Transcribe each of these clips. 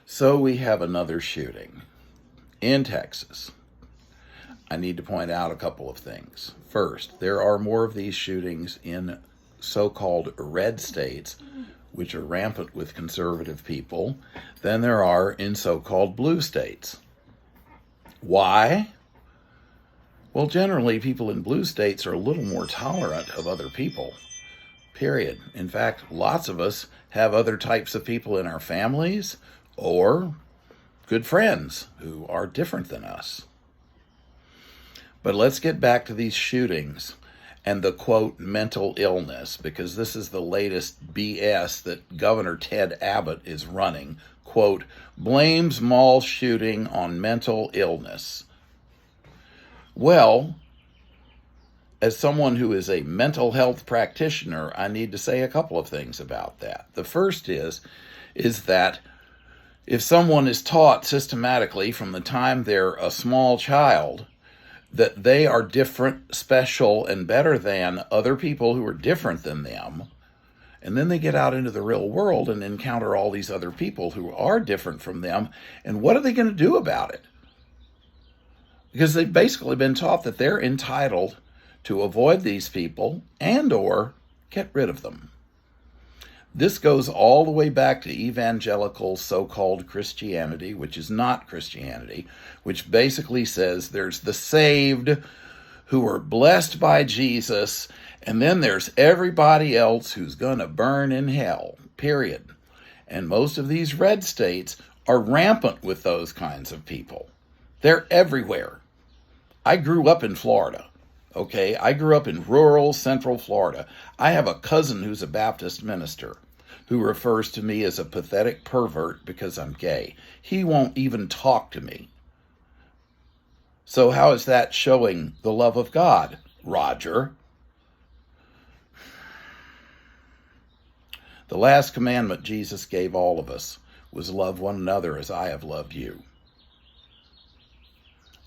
So we have another shooting in Texas. I need to point out a couple of things. First, there are more of these shootings in so-called red states, which are rampant with conservative people, than there are in so-called blue states. Why? Well, generally, people in blue states are a little more tolerant of other people, period. In fact, lots of us have other types of people in our families or good friends who are different than us. But let's get back to these shootings and the, quote, mental illness, because this is the latest BS that Governor Ted Abbott is running. Quote, blames mall shooting on mental illness. Well, as someone who is a mental health practitioner, I need to say a couple of things about that. The first is that if someone is taught systematically from the time they're a small child that they are different, special, and better than other people who are different than them, and then they get out into the real world and encounter all these other people who are different from them, and what are they going to do about it? Because they've basically been taught that they're entitled to avoid these people and or get rid of them. This goes all the way back to evangelical so-called Christianity, which is not Christianity, which basically says there's the saved who are blessed by Jesus, and then there's everybody else who's going to burn in hell, period. And most of these red states are rampant with those kinds of people. They're everywhere. I grew up in Florida. Okay, I grew up in rural central Florida. I have a cousin who's a Baptist minister who refers to me as a pathetic pervert because I'm gay. He won't even talk to me. So how is that showing the love of God, Roger? The last commandment Jesus gave all of us was love one another as I have loved you.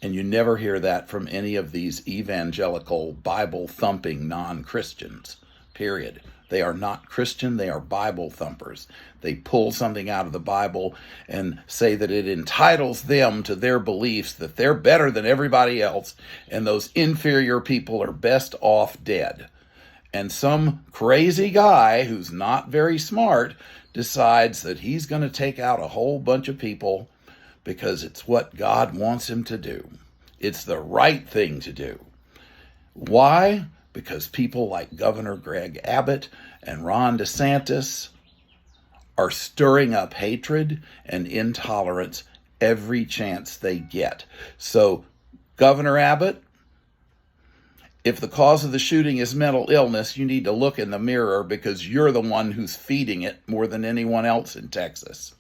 And you never hear that from any of these evangelical, Bible-thumping non-Christians, period. They are not Christian, they are Bible thumpers. They pull something out of the Bible and say that it entitles them to their beliefs, that they're better than everybody else, and those inferior people are best off dead. And some crazy guy who's not very smart decides that he's going to take out a whole bunch of people because it's what God wants him to do. It's the right thing to do. Why? Because people like Governor Greg Abbott and Ron DeSantis are stirring up hatred and intolerance every chance they get. So, Governor Abbott, if the cause of the shooting is mental illness, you need to look in the mirror because you're the one who's feeding it more than anyone else in Texas.